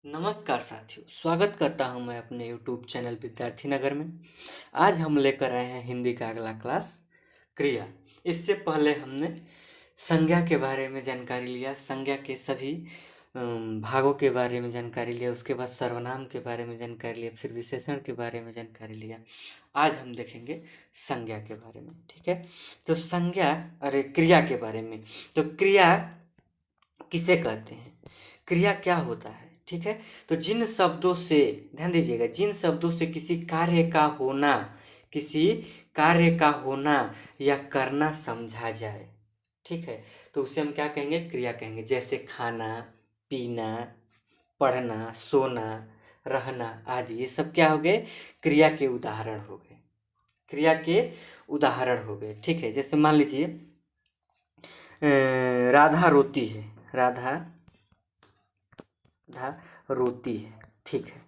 नमस्कार साथियों, स्वागत करता हूं मैं अपने YouTube चैनल विद्यार्थी नगर में। आज हम लेकर आए हैं हिंदी का अगला क्लास क्रिया। इससे पहले हमने संज्ञा के बारे में जानकारी लिया, संज्ञा के सभी भागों के बारे में जानकारी लिया, उसके बाद सर्वनाम के बारे में जानकारी लिया, फिर विशेषण के बारे में जानकारी लिया। आज हम देखेंगे संज्ञा के बारे में, ठीक है। तो क्रिया के बारे में। तो क्रिया किसे कहते हैं, क्रिया क्या होता है, ठीक है। तो जिन शब्दों से, ध्यान दीजिएगा, जिन शब्दों से किसी कार्य का होना या करना समझा जाए, ठीक है, तो उसे हम क्या कहेंगे, क्रिया कहेंगे। जैसे खाना, पीना, पढ़ना, सोना, रहना आदि, ये सब क्या हो गए, क्रिया के उदाहरण हो गए, क्रिया के उदाहरण हो गए, ठीक है। जैसे मान लीजिए राधा रोती है, राधा रोती है, ठीक है।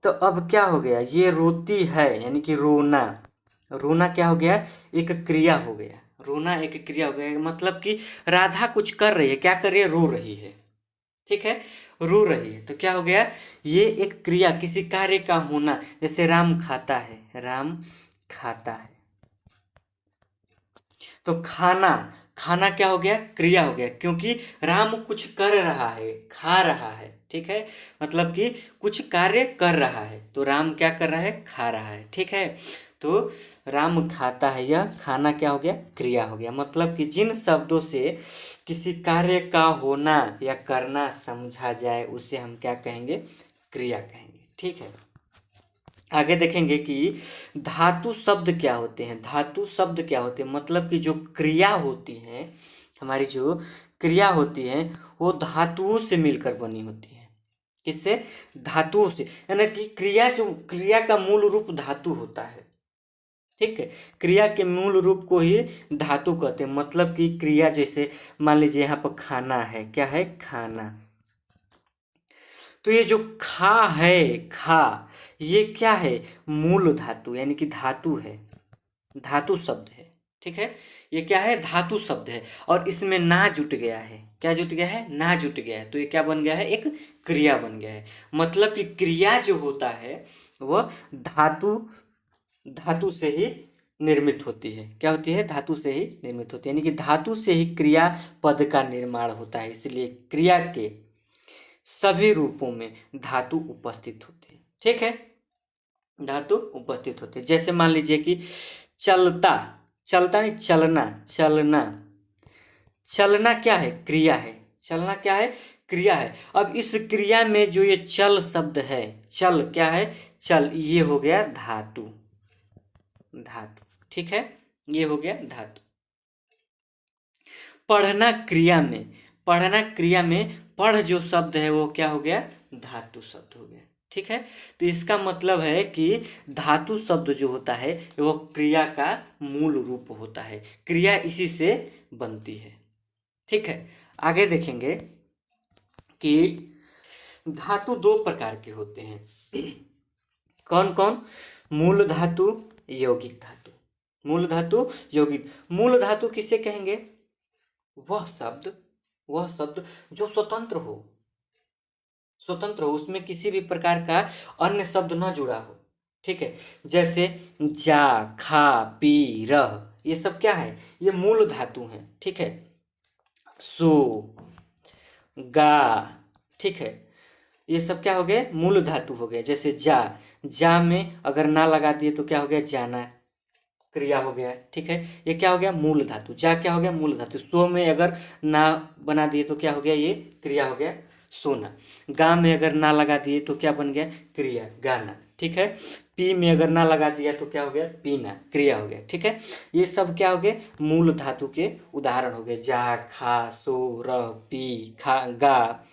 तो अब क्या हो गया, ये रोती है यानी कि रोना, रोना क्या हो गया, एक क्रिया हो गया, रोना एक क्रिया हो गया। मतलब कि राधा कुछ कर रही है, क्या कर रही है, रो रही है, ठीक है, रो रही है। तो क्या हो गया, ये एक क्रिया, किसी कार्य का होना। जैसे राम खाता है, राम खाता है। तो खाना, खाना क्या हो गया, क्रिया हो गया, क्योंकि राम कुछ कर रहा है, खा रहा है, ठीक है। मतलब कि कुछ कार्य कर रहा है, तो राम क्या कर रहा है, खा रहा है, ठीक है। तो राम खाता है, यह खाना क्या हो गया, क्रिया हो गया। मतलब कि जिन शब्दों से किसी कार्य का होना या करना समझा जाए, उसे हम क्या कहेंगे, क्रिया कहेंगे, ठीक है। आगे देखेंगे कि धातु शब्द क्या होते हैं, धातु शब्द क्या होते हैं। मतलब कि जो क्रिया होती है, हमारी जो क्रिया होती है, वो धातुओं से मिलकर बनी होती है। किससे, धातुओं से, यानी कि क्रिया का मूल रूप धातु होता है, ठीक है। क्रिया के मूल रूप को ही धातु कहते हैं। मतलब कि क्रिया, जैसे मान लीजिए यहाँ पर खाना है, क्या है, खाना। तो ये जो खा है, खा, ये क्या है, मूल धातु, यानी कि धातु है, धातु शब्द है, ठीक है। ये क्या है, धातु शब्द है, और इसमें ना जुट गया है, क्या जुट गया है, ना जुट गया है। तो ये क्या बन गया है, एक क्रिया बन गया है। मतलब कि क्रिया जो होता है वह धातु धातु से ही निर्मित होती है। क्या होती है, धातु से ही निर्मित होती है, यानी कि धातु से ही क्रिया पद का निर्माण होता है। इसलिए क्रिया के सभी रूपों में धातु उपस्थित होते हैं, ठीक है, धातु उपस्थित होते हैं। जैसे मान लीजिए कि चलता, चलता नहीं, चलना, चलना, चलना क्या है, क्रिया है, चलना क्या है, क्रिया है। अब इस क्रिया में जो ये चल शब्द है, चल क्या है, चल, ये हो गया धातु, धातु, ठीक है, ये हो गया धातु। पढ़ना क्रिया में, पढ़ना क्रिया में पढ़ जो शब्द है वो क्या हो गया, धातु शब्द हो गया, ठीक है। तो इसका मतलब है कि धातु शब्द जो होता है वो क्रिया का मूल रूप होता है, क्रिया इसी से बनती है, ठीक है। आगे देखेंगे कि धातु दो प्रकार के होते हैं। कौन कौन, मूल धातु, यौगिक धातु। मूल धातु, यौगिक। मूल धातु किसे कहेंगे, वह शब्द, वह शब्द जो स्वतंत्र हो, स्वतंत्र हो, उसमें किसी भी प्रकार का अन्य शब्द न जुड़ा हो, ठीक है। जैसे जा, खा, पी, रह, ये सब क्या है, ये मूल धातु हैं, ठीक है। सो, गा, ठीक है, ये सब क्या हो गए, मूल धातु हो गए। जैसे जा, जा में अगर ना लगा दिए तो क्या हो गया, जाना, क्रिया हो गया, ठीक है। ये क्या हो गया, मूल धातु। जा क्या हो गया, मूल धातु। सो में अगर ना बना दिए तो क्या हो गया, ये क्रिया हो गया, सोना। गा में अगर ना लगा दिए तो क्या बन गया, क्रिया, गाना, ठीक है। पी में अगर ना लगा दिया तो क्या हो गया, पीना, क्रिया हो गया, ठीक है। ये सब क्या हो गए, मूल धातु के उदाहरण हो गए। जा, खा, सो, रह, पी, खा, गा।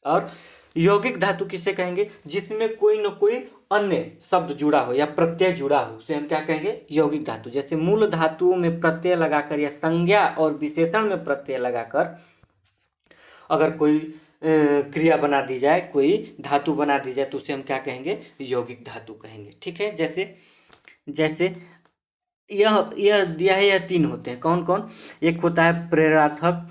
और यौगिक धातु किसे कहेंगे, जिसमें कोई न कोई अन्य शब्द जुड़ा हो या प्रत्यय जुड़ा हो, उसे हम क्या कहेंगे, यौगिक धातु। जैसे मूल धातुओं में प्रत्यय लगाकर या संज्ञा और विशेषण में प्रत्यय लगाकर अगर कोई क्रिया बना दी जाए, कोई धातु बना दी जाए, तो उसे हम क्या कहेंगे, यौगिक धातु कहेंगे, ठीक है। जैसे जैसे यह दिया है, यह तीन होते हैं, कौन कौन, एक होता है प्रेरणार्थक,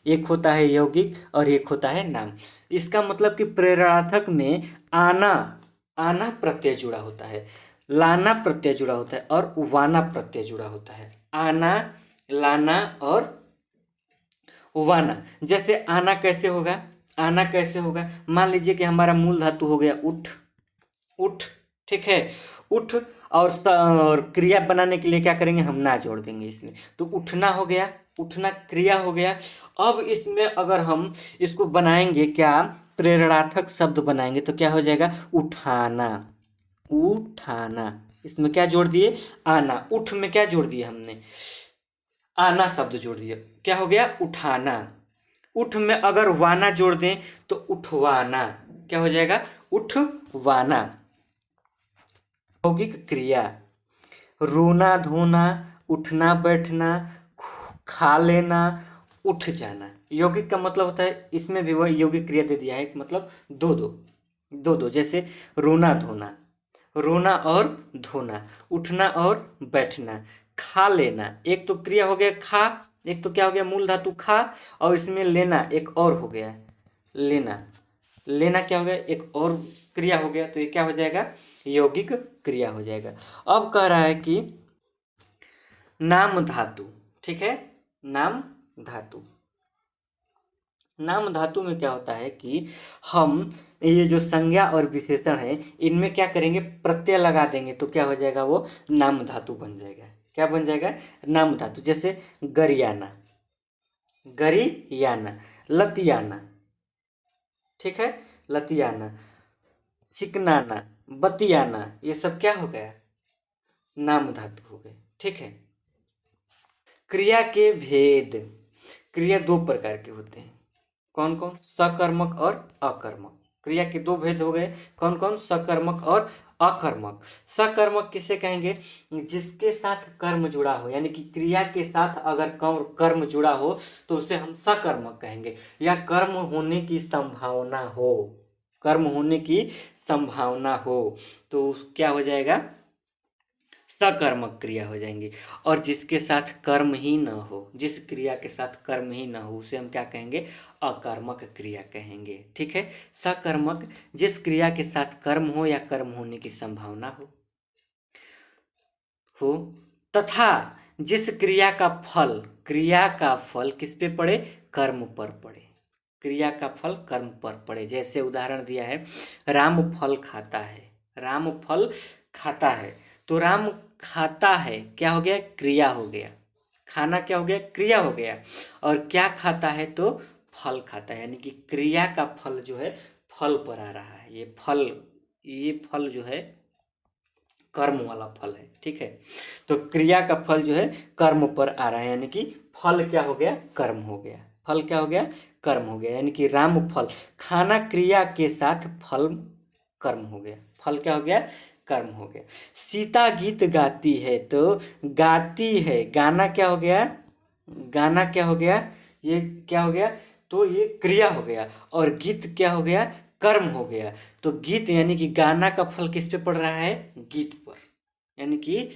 एक होता है यौगिक और एक होता है नाम। इसका मतलब कि प्रेरणार्थक में आना आना प्रत्यय जुड़ा होता है, लाना प्रत्यय जुड़ा होता है और वाना प्रत्यय जुड़ा होता है। आना, लाना और वाना। जैसे आना कैसे होगा, आना कैसे होगा, मान लीजिए कि हमारा मूल धातु हो गया उठ, उठ, ठीक है, उठ, और क्रिया बनाने के लिए क्या करेंगे, हम ना जोड़ देंगे इसमें, तो उठना हो गया, उठना क्रिया हो गया। अब इसमें अगर हम इसको बनाएंगे क्या, प्रेरणार्थक शब्द बनाएंगे तो क्या हो जाएगा, उठाना, उठाना। इसमें क्या जोड़ दिए, आना। उठ में क्या जोड़ दिए हमने, आना शब्द जोड़ दिया, क्या हो गया, उठाना। उठ में अगर वाना जोड़ दें तो उठवाना, क्या हो जाएगा, उठवाना। यौगिक क्रिया, रोना धोना, उठना बैठना, खा लेना, उठ जाना। यौगिक का मतलब होता है, इसमें भी वह यौगिक क्रिया दे दिया है, मतलब दो दो, दो दो। जैसे रोना धोना, रोना और धोना, उठना और बैठना, खा लेना। एक तो क्रिया हो गया खा, एक तो क्या हो गया, मूल धातु खा, और इसमें लेना एक और हो गया, लेना। लेना क्या हो गया, एक और क्रिया हो गया, तो ये क्या हो जाएगा, यौगिक क्रिया हो जाएगा। अब कह रहा है कि नाम धातु, ठीक है, नाम धातु। नाम धातु में क्या होता है कि हम ये जो संज्ञा और विशेषण है इनमें क्या करेंगे, प्रत्यय लगा देंगे, तो क्या हो जाएगा, वो नाम धातु बन जाएगा। क्या बन जाएगा, नाम धातु। जैसे गरियाना, गरियाना, लतियाना, ठीक है, लतियाना, चिकनाना, बतियाना, ये सब क्या हो गया, नाम धातु हो गए, ठीक है। क्रिया के भेद, क्रिया दो प्रकार के होते हैं, कौन कौन, सकर्मक और अकर्मक। क्रिया के दो भेद हो गए, कौन कौन, सकर्मक और अकर्मक। सकर्मक किसे कहेंगे, जिसके साथ कर्म जुड़ा हो, यानी कि क्रिया के साथ अगर कर्म जुड़ा हो तो उसे हम सकर्मक कहेंगे, या कर्म होने की संभावना हो, कर्म होने की संभावना हो तो क्या हो जाएगा, सकर्मक क्रिया हो जाएंगी। और जिसके साथ कर्म ही न हो, जिस क्रिया के साथ कर्म ही न हो, उसे हम क्या कहेंगे, अकर्मक क्रिया कहेंगे, ठीक है। सकर्मक, जिस क्रिया के साथ कर्म हो या कर्म होने की संभावना हो, तथा जिस क्रिया का फल किस पे पड़े, कर्म पर पड़े, क्रिया का फल कर्म पर पड़े। जैसे उदाहरण दिया है, राम फल खाता है, राम फल खाता है, तो राम खाता है क्या हो गया, क्रिया हो गया, खाना क्या हो गया, क्रिया हो गया, और क्या खाता है तो फल खाता है, यानी कि क्रिया का फल जो है फल पर आ रहा है। ये फल जो है कर्म वाला फल है, ठीक है। तो क्रिया का फल जो है कर्म पर आ रहा है, यानी कि फल क्या हो गया, कर्म हो गया, फल क्या हो गया, कर्म हो गया। यानी कि राम फल, खाना क्रिया के साथ फल कर्म हो गया, फल क्या हो गया, कर्म हो गया। सीता गीत गाती है, तो गाती है, गाना क्या हो गया, गाना क्या हो गया, ये क्या हो गया, तो ये क्रिया हो गया, और गीत क्या हो गया, कर्म हो गया। तो गीत यानी कि गाना का फल किस पे पड़ रहा है, गीत पर, यानी कि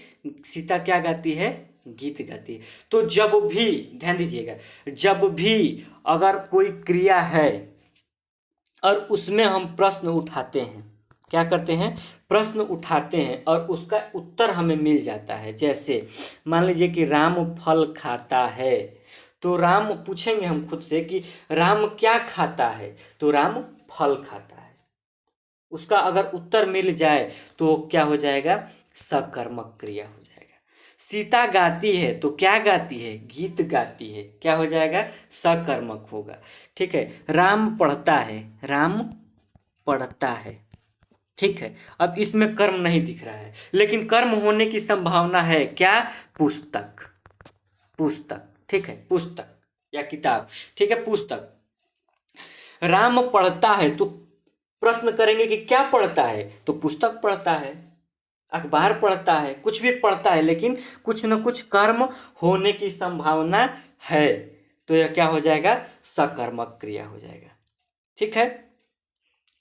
सीता क्या गाती है, गीत गाती है। तो जब भी, ध्यान दीजिएगा, जब भी अगर कोई क्रिया है और उसमें हम प्रश्न उठाते हैं, क्या करते हैं, प्रश्न उठाते हैं और उसका उत्तर हमें मिल जाता है। जैसे मान लीजिए कि राम फल खाता है, तो राम पूछेंगे हम खुद से कि राम क्या खाता है, तो राम फल खाता है। उसका अगर उत्तर मिल जाए तो क्या हो जाएगा, सकर्मक क्रिया हो जाएगा। सीता गाती है, तो क्या गाती है, गीत गाती है, क्या हो जाएगा, सकर्मक होगा, ठीक है। राम पढ़ता है, राम पढ़ता है, ठीक है। अब इसमें कर्म नहीं दिख रहा है, लेकिन कर्म होने की संभावना है, क्या, पुस्तक, पुस्तक, ठीक है, पुस्तक या किताब, ठीक है, पुस्तक। राम पढ़ता है, तो प्रश्न करेंगे कि क्या पढ़ता है, तो पुस्तक पढ़ता है, अखबार पढ़ता है, कुछ भी पढ़ता है, लेकिन कुछ न कुछ कर्म होने की संभावना है, तो यह क्या हो जाएगा, सकर्मक क्रिया हो जाएगा, ठीक है।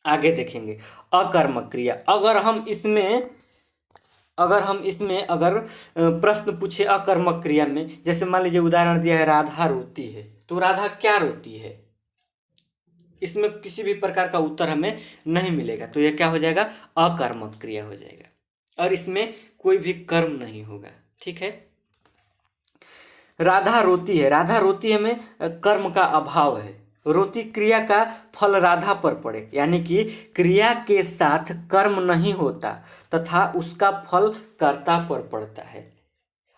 आगे देखेंगे अकर्मक क्रिया। अगर प्रश्न पूछे अकर्मक क्रिया में, जैसे मान लीजिए उदाहरण दिया है, राधा रोती है, तो राधा क्या रोती है, इसमें किसी भी प्रकार का उत्तर हमें नहीं मिलेगा, तो यह क्या हो जाएगा, अकर्मक क्रिया हो जाएगा और इसमें कोई भी कर्म नहीं होगा। ठीक है, राधा रोती है, राधा रोती है में कर्म का अभाव है, रोती क्रिया का फल राधा पर पड़े, यानी कि क्रिया के साथ कर्म नहीं होता तथा उसका फल कर्ता पर पड़ता है।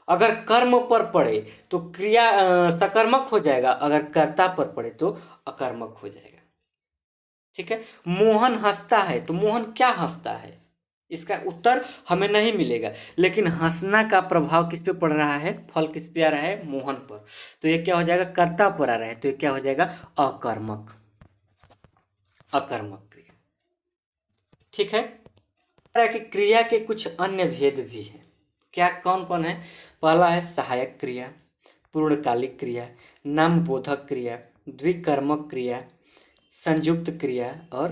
अगर कर्म पर पड़े तो क्रिया सकर्मक हो जाएगा, अगर कर्ता पर पड़े तो अकर्मक हो जाएगा। ठीक है, मोहन हंसता है, तो मोहन क्या हंसता है, इसका उत्तर हमें नहीं मिलेगा, लेकिन हंसना का प्रभाव किस पे पड़ रहा है, फल किस पे आ रहा है, मोहन पर, तो ये क्या हो जाएगा, कर्ता पर आ रहा है, तो ये क्या हो जाएगा, अकर्मक, अकर्मक क्रिया। ठीक है, तरह की क्रिया के कुछ अन्य भेद भी हैं, क्या कौन कौन है, पहला है सहायक क्रिया, पूर्णकालिक क्रिया, नामबोधक क्रिया, द्विकर्मक क्रिया, संयुक्त क्रिया और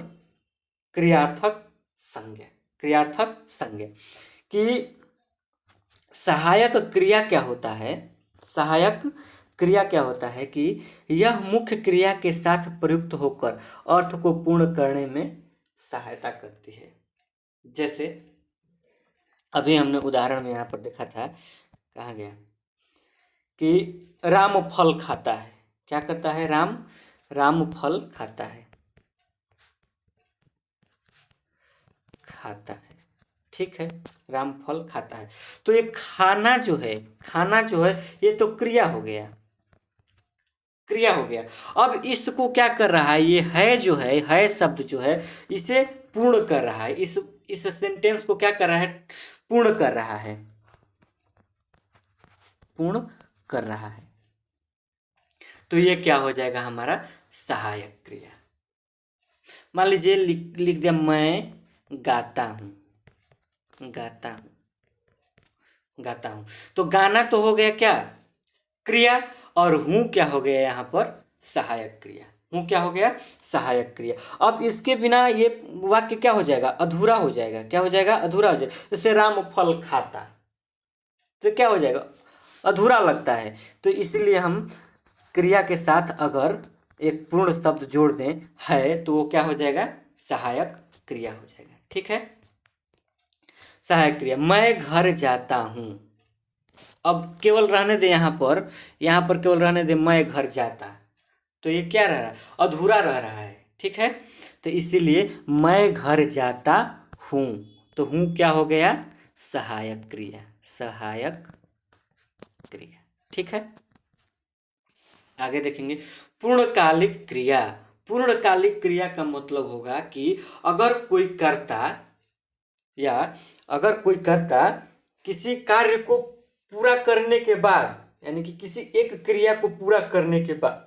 क्रियार्थक संज्ञा। क्रियार्थक संज्ञा कि सहायक क्रिया क्या होता है, सहायक क्रिया क्या होता है कि यह मुख्य क्रिया के साथ प्रयुक्त होकर अर्थ को पूर्ण करने में सहायता करती है। जैसे अभी हमने उदाहरण में यहाँ पर देखा था, कहा गया कि राम फल खाता है, क्या करता है, राम फल खाता है, खाता है। ठीक है, राम फल खाता है, तो ये खाना जो है, खाना जो है ये तो क्रिया हो गया, क्रिया हो गया। अब इसको क्या कर रहा है, ये है जो है शब्द जो है इसे पूर्ण कर रहा है, इस सेंटेंस को क्या कर रहा है, पूर्ण कर रहा है, पूर्ण कर रहा है, तो ये क्या हो जाएगा हमारा सहायक क्रिया। मान लीजिए लिख दिया मैं गाता हूं, गाता हूं, गाता हूं, तो गाना तो हो गया क्या, क्रिया, और हूं क्या हो गया यहाँ पर सहायक क्रिया, हूं क्या हो गया सहायक क्रिया। अब इसके बिना ये वाक्य क्या हो जाएगा, अधूरा हो जाएगा, क्या हो जाएगा, अधूरा हो जाएगा। जैसे राम फल खाता, तो क्या हो जाएगा, अधूरा लगता है, तो इसलिए हम क्रिया के साथ अगर एक पूर्ण शब्द जोड़ दें है, तो वो क्या हो जाएगा, सहायक क्रिया हो जाएगा। ठीक है, सहायक क्रिया, मैं घर जाता हूं, अब केवल रहने दे यहाँ पर केवल रहने दे मैं घर जाता, तो ये क्या रह रहा है, अधूरा रह रहा है। ठीक है, तो इसीलिए मैं घर जाता हूं, तो हूं क्या हो गया, सहायक क्रिया, सहायक क्रिया। ठीक है, आगे देखेंगे पूर्णकालिक क्रिया। पूर्णकालिक क्रिया का मतलब होगा कि अगर कोई कर्ता किसी कार्य को पूरा करने के बाद, यानी कि किसी एक क्रिया को पूरा करने के बाद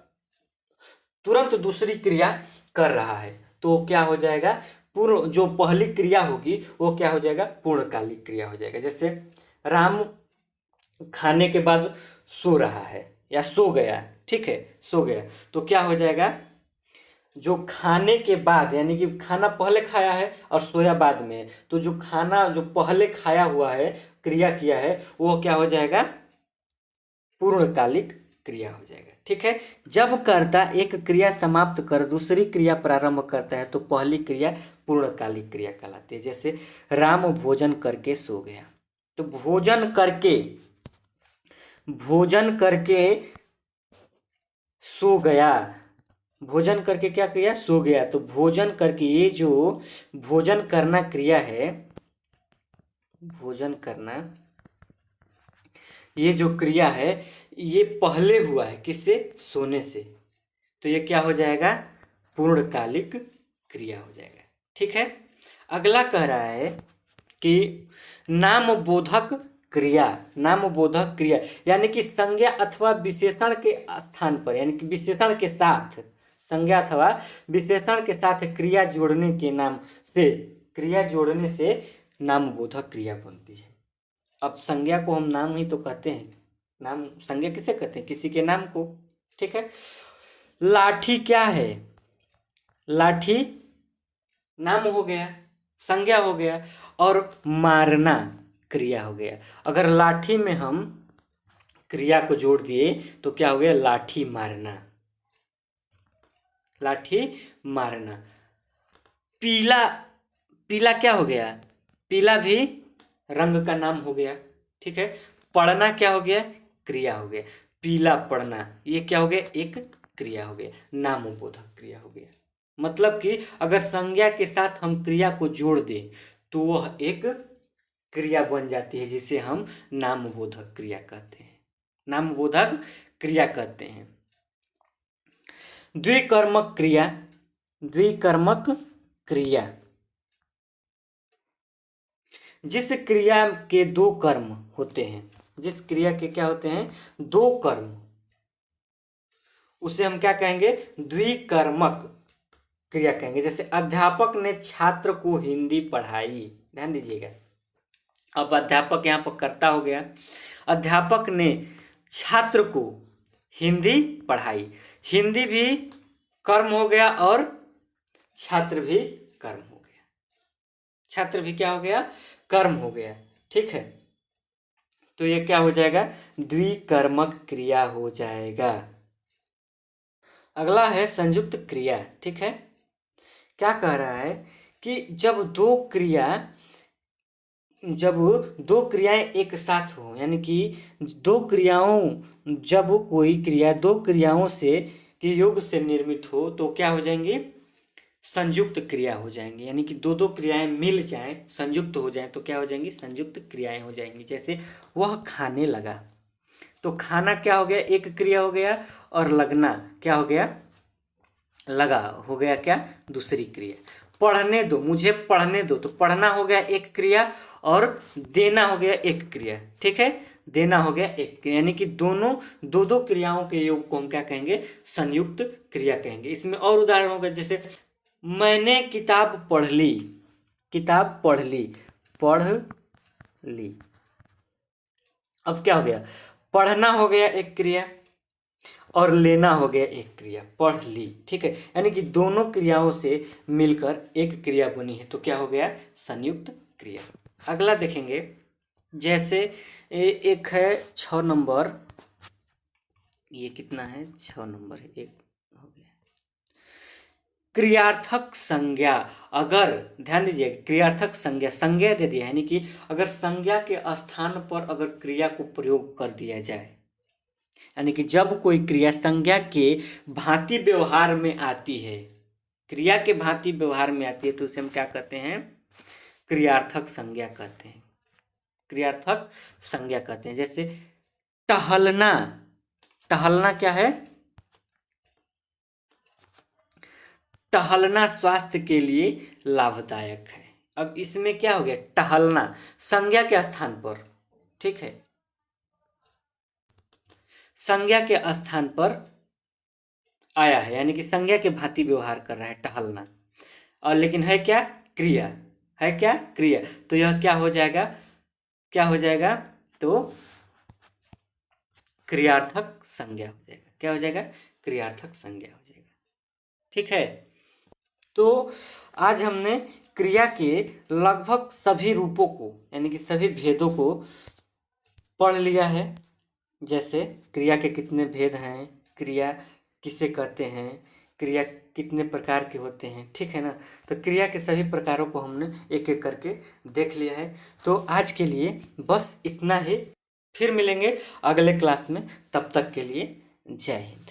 तुरंत दूसरी क्रिया कर रहा है, तो क्या हो जाएगा, पूर्ण, जो पहली क्रिया होगी वो क्या हो जाएगा, पूर्णकालिक क्रिया हो जाएगा। जैसे राम खाने के बाद सो रहा है या सो गया, ठीक है, सो गया, तो क्या हो जाएगा, जो खाने के बाद, यानी कि खाना पहले खाया है और सोया बाद में, तो जो खाना जो पहले खाया हुआ है, क्रिया किया है, वो क्या हो जाएगा, पूर्णकालिक क्रिया हो जाएगा। ठीक है, जब कर्ता एक क्रिया समाप्त कर दूसरी क्रिया प्रारंभ करता है तो पहली क्रिया पूर्णकालिक क्रिया कहलाती है। जैसे राम भोजन करके सो गया, तो भोजन करके सो गया, भोजन करके क्या किया, सो गया, तो भोजन करके ये जो भोजन करना क्रिया है, भोजन करना ये जो क्रिया है ये पहले हुआ है, किससे, सोने से, तो ये क्या हो जाएगा, पूर्णकालिक क्रिया हो जाएगा। ठीक है, अगला कह रहा है कि नामबोधक क्रिया, नामबोधक क्रिया यानी कि संज्ञा अथवा विशेषण के स्थान पर, यानी कि विशेषण के साथ, संज्ञा अथवा विशेषण के साथ क्रिया जोड़ने के नाम से, क्रिया जोड़ने से नामबोधक क्रिया बनती है। अब संज्ञा को हम नाम ही तो कहते हैं, नाम संज्ञा किसे कहते हैं, किसी के नाम को। ठीक है, लाठी क्या है, लाठी नाम हो गया, संज्ञा हो गया, और मारना क्रिया हो गया। अगर लाठी में हम क्रिया को जोड़ दिए तो क्या हो गया, लाठी मारना, लाठी मारना। पीला, पीला क्या हो गया? पीला भी रंग का नाम हो गया, ठीक है। पढ़ना क्या हो गया? क्रिया हो गया। पीला पढ़ना ये क्या हो गया? एक क्रिया हो गया, नामबोधक क्रिया हो गया। मतलब कि अगर संज्ञा के साथ हम क्रिया को जोड़ दें तो वह एक क्रिया बन जाती है, जिसे हम नामबोधक क्रिया कहते हैं, नामबोधक क्रिया कहते हैं। द्विकर्मक क्रिया, द्विकर्मक क्रिया जिस क्रिया के दो कर्म होते हैं, जिस क्रिया के क्या होते हैं? दो कर्म, उसे हम क्या कहेंगे? द्विकर्मक क्रिया कहेंगे। जैसे अध्यापक ने छात्र को हिंदी पढ़ाई, ध्यान दीजिएगा। अब अध्यापक यहाँ पर कर्ता हो गया, अध्यापक ने छात्र को हिंदी पढ़ाई। हिंदी भी कर्म हो गया और छात्र भी कर्म हो गया, छात्र भी क्या हो गया? कर्म हो गया, ठीक है। तो ये क्या हो जाएगा? द्विकर्मक क्रिया हो जाएगा। अगला है संयुक्त क्रिया, ठीक है। क्या कह रहा है कि जब दो क्रियाएं एक साथ हो, यानी कि दो क्रियाओं, जब कोई क्रिया दो क्रियाओं से के योग से निर्मित हो तो क्या हो जाएंगे? संयुक्त क्रिया हो जाएंगे। यानी कि दो दो क्रियाएं मिल जाएं, संयुक्त हो जाएं तो क्या हो जाएंगी? संयुक्त क्रियाएं हो जाएंगी। जैसे वह खाने लगा, तो खाना क्या हो गया? एक क्रिया हो गया, और लगना क्या हो गया? लगा हो गया क्या? दूसरी क्रिया। पढ़ने दो, मुझे पढ़ने दो, तो पढ़ना हो गया एक क्रिया, और देना हो गया एक क्रिया, ठीक है। देना हो गया एक क्रिया, यानी कि दोनों दो दो क्रियाओं के योग को हम क्या कहेंगे? संयुक्त क्रिया कहेंगे। इसमें और उदाहरण होगा, जैसे मैंने किताब पढ़ ली, किताब पढ़ ली, पढ़ ली। अब क्या हो गया? पढ़ना हो गया एक क्रिया, और लेना हो गया एक क्रिया, पढ़ ली, ठीक है। यानी कि दोनों क्रियाओं से मिलकर एक क्रिया बनी है, तो क्या हो गया? संयुक्त क्रिया। अगला देखेंगे, जैसे एक है 6 नंबर, ये कितना है? 6 नंबर है, एक हो गया। क्रियार्थक संज्ञा, अगर ध्यान दीजिए, क्रियार्थक संज्ञा, संज्ञा दे दिया, यानी कि अगर संज्ञा के स्थान पर अगर क्रिया को प्रयोग कर दिया जाए, यानी कि जब कोई क्रिया संज्ञा के भांति व्यवहार में आती है, क्रिया के भांति व्यवहार में आती है, तो उसे हम क्या कहते हैं? क्रियार्थक संज्ञा कहते हैं, क्रियार्थक संज्ञा कहते हैं। जैसे टहलना, टहलना क्या है? टहलना स्वास्थ्य के लिए लाभदायक है। अब इसमें क्या हो गया? टहलना संज्ञा के स्थान पर, ठीक है, संज्ञा के स्थान पर आया है, यानी कि संज्ञा के भांति व्यवहार कर रहा है टहलना, और लेकिन है क्या? क्रिया है, क्या? क्रिया। तो यह क्या हो जाएगा? क्या हो जाएगा? तो क्रियार्थक संज्ञा हो जाएगा। क्या हो जाएगा? क्रियार्थक संज्ञा हो जाएगा, ठीक है। तो आज हमने क्रिया के लगभग सभी रूपों को, यानी कि सभी भेदों को पढ़ लिया है। जैसे क्रिया के कितने भेद हैं, क्रिया किसे कहते हैं, क्रिया कितने प्रकार के होते हैं, ठीक है ना। तो क्रिया के सभी प्रकारों को हमने एक एक करके देख लिया है। तो आज के लिए बस इतना ही, फिर मिलेंगे अगले क्लास में। तब तक के लिए जय हिंद।